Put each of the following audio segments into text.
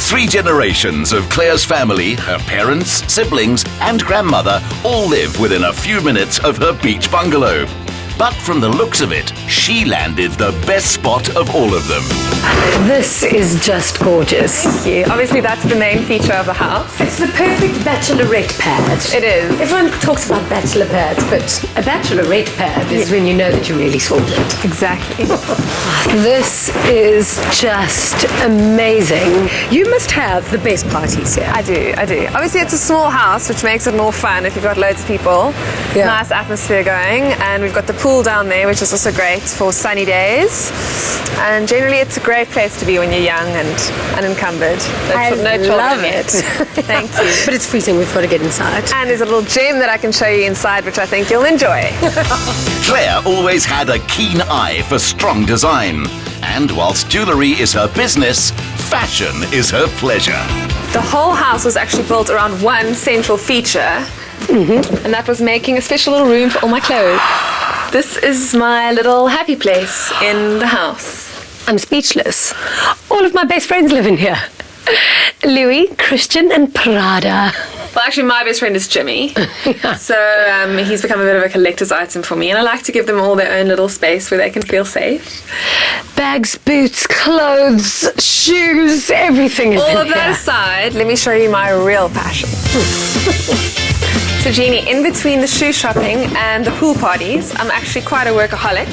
3 generations of Clare's family, her parents, siblings and grandmother all live within a few minutes of her beach bungalow. But from the looks of it, she landed the best spot of all of them. This is just gorgeous. Thank you. Obviously, that's the main feature of the house. It's the perfect bachelorette pad. It is. Everyone talks about bachelor pads, but a bachelorette pad is when you know that you're really sorted. Exactly. This is just amazing. You must have the best parties here. I do. Obviously, it's a small house, which makes it more fun if you've got loads of people. Yeah. Nice atmosphere going, and we've got the pool down there, which is also great for sunny days. And generally, it's a great place to be when you're young and unencumbered. I love it. Thank you. But it's freezing. We've got to get inside. And there's a little gem that I can show you inside, which I think you'll enjoy. Clare always had a keen eye for strong design. And whilst jewellery is her business, fashion is her pleasure. The whole house was actually built around one central feature, and that was making a special little room for all my clothes. This is my little happy place in the house. I'm speechless. All of my best friends live in here. Louis, Christian and Prada. Well, actually, my best friend is Jimmy. So he's become a bit of a collector's item for me, and I like to give them all their own little space where they can feel safe. Bags, boots, clothes, shoes, everything is in here. All of that aside, let me show you my real passion. So, Jeannie, in between the shoe shopping and the pool parties, I'm actually quite a workaholic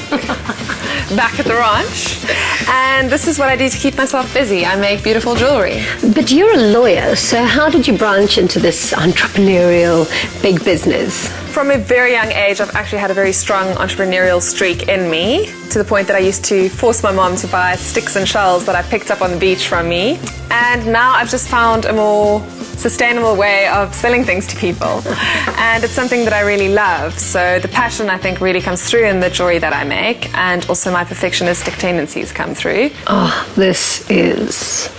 back at the ranch. And this is what I do to keep myself busy. I make beautiful jewellery. But you're a lawyer, so how did you branch into this entrepreneurial big business? From a very young age, I've actually had a very strong entrepreneurial streak in me, to the point that I used to force my mom to buy sticks and shells that I picked up on the beach from me. And now I've just found a more sustainable way of selling things to people. And it's something that I really love. So the passion, I think, really comes through in the jewelry that I make, and also my perfectionistic tendencies come through. Oh, this is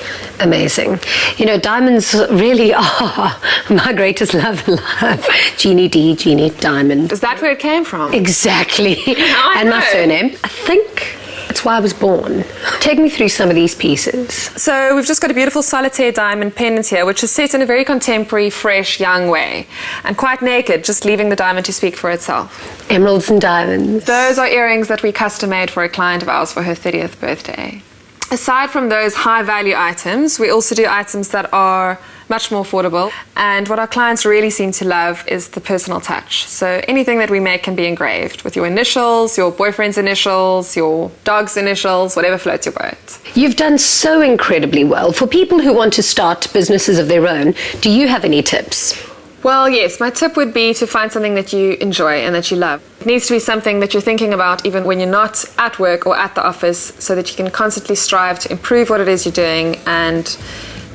amazing. You know, diamonds really are my greatest love in life. Jeannie D, Jeannie Diamond. Is that where it came from? Exactly. And my surname. I think it's why I was born. Take me through some of these pieces. So we've just got a beautiful solitaire diamond pendant here, which is set in a very contemporary, fresh, young way, and quite naked, just leaving the diamond to speak for itself. Emeralds and diamonds. Those are earrings that we custom made for a client of ours for her 30th birthday. Aside from those high-value items, we also do items that are much more affordable. And what our clients really seem to love is the personal touch. So anything that we make can be engraved with your initials, your boyfriend's initials, your dog's initials, whatever floats your boat. You've done so incredibly well. For people who want to start businesses of their own, do you have any tips? Well, yes, my tip would be to find something that you enjoy and that you love. It needs to be something that you're thinking about even when you're not at work or at the office, so that you can constantly strive to improve what it is you're doing and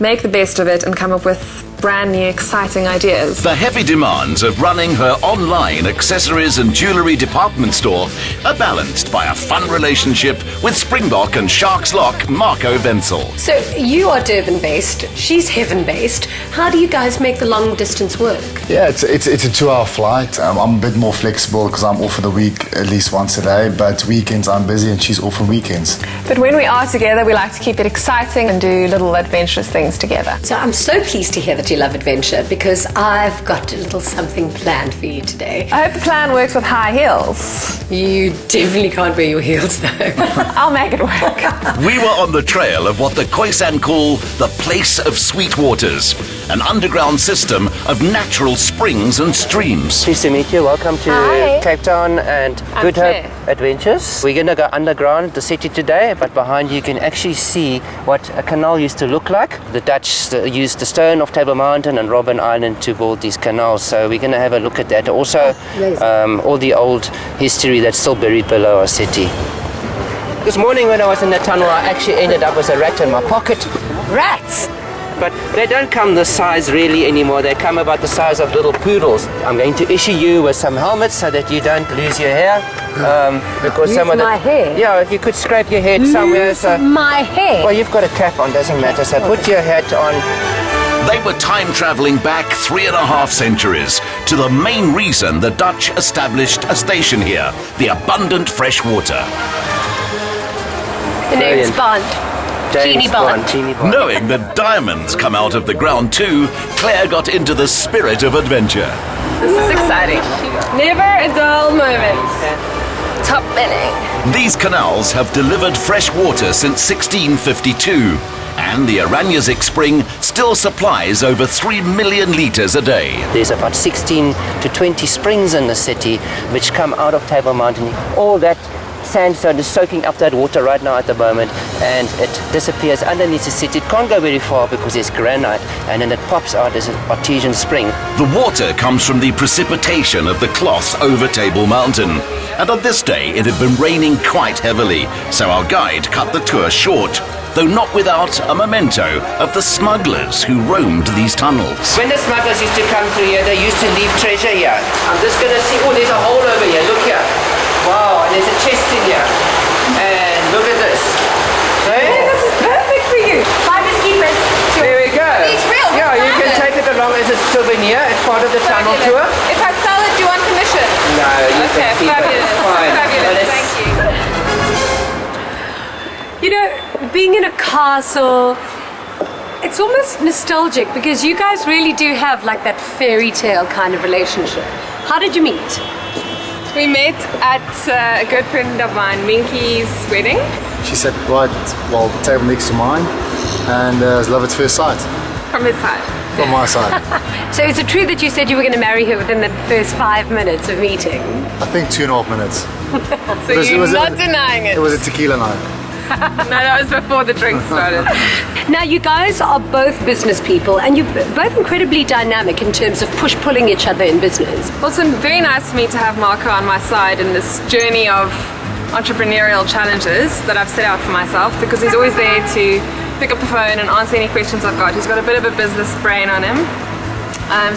make the best of it and come up with brand new, exciting ideas. The heavy demands of running her online accessories and jewellery department store are balanced by a fun relationship with Springbok and Sharks lock Marco Wentzel. So you are Durban-based, she's Heaven-based. How do you guys make the long distance work? Yeah, it's a 2-hour flight. I'm a bit more flexible because I'm off for the week at least once a day, but weekends I'm busy and she's off on weekends. But when we are together, we like to keep it exciting and do little adventurous things together. So I'm so pleased to hear that you love adventure, because I've got a little something planned for you today. I hope the plan works with high heels. You definitely can't wear your heels though. I'll make it work. We were on the trail of what the Khoisan call the place of sweet waters, an underground system of natural springs and streams. Pleased to meet you. Welcome to Cape Town and Good Hope Adventures. We're going to go underground the city today, but behind you can actually see what a canal used to look like. The Dutch used the stone of Table Mountain and Robben Island to build these canals, so we're going to have a look at that. Also, all the old history that's still buried below our city. This morning when I was in the tunnel, I actually ended up with a rat in my pocket. Rats! But they don't come this size really anymore. They come about the size of little poodles. I'm going to issue you with some helmets so that you don't lose your hair. Because some of the hair? Yeah, if you could scrape your head somewhere. So, my hair? well, you've got a cap on, doesn't matter. So put your hat on. They were time-travelling back 3.5 centuries to the main reason the Dutch established a station here, the abundant fresh water. The name's Bond. Genie Bond. Genie Bond. Knowing that diamonds come out of the ground too, Claire got into the spirit of adventure. This is exciting. Never a dull moment. Top billing. These canals have delivered fresh water since 1652, and the Aranyazik spring still supplies over 3 million litres a day. There's about 16 to 20 springs in the city which come out of Table Mountain. All that sandstone is soaking up that water right now at the moment, and it disappears underneath the city. It can't go very far because there's granite, and then it pops out as an artesian spring. The water comes from the precipitation of the cloth over Table Mountain. And on this day it had been raining quite heavily, so our guide cut the tour short, though not without a memento of the smugglers who roamed these tunnels. When the smugglers used to come through here, they used to leave treasure here. I'm just going to see, oh, there's a hole over here, look here. Wow, and there's a chest in here. And look at this. Hey? This is perfect for you. Finders keepers. There we go. It's real. Yeah, you can take it along as a souvenir. It's part of the tunnel tour. If I sell it, do you want commission? No, you Okay, can keep fabulous. it. Fine. Fabulous, thank you. You know, being in a castle, it's almost nostalgic because you guys really do have like that fairy tale kind of relationship. How did you meet? We met at a good friend of mine, Minky's wedding. She said, right, well, the table next to mine, and it was love at first sight, From his side. from my side. So is it true that you said you were going to marry her within the first 5 minutes of meeting? I think 2.5 minutes. So you're not denying it. It was a tequila night. No, that was before the drink started. Now you guys are both business people and you're both incredibly dynamic in terms of push-pulling each other in business. Well, it's been very nice for me to have Marco on my side in this journey of entrepreneurial challenges that I've set out for myself, because he's always there to pick up the phone and answer any questions I've got. He's got a bit of a business brain on him.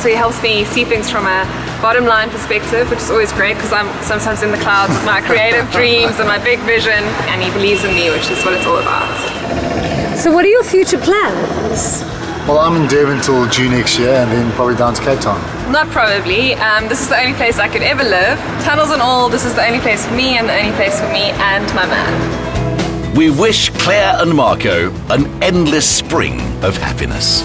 So he helps me see things from a bottom line perspective, which is always great because I'm sometimes in the clouds with my creative dreams and my big vision, and he believes in me, which is what it's all about. So what are your future plans? Well, I'm in Durban till June next year, and then probably down to Cape Town. Not probably. This is the only place I could ever live. Tunnels and all, this is the only place for me and the only place for me and my man. We wish Claire and Marco an endless spring of happiness.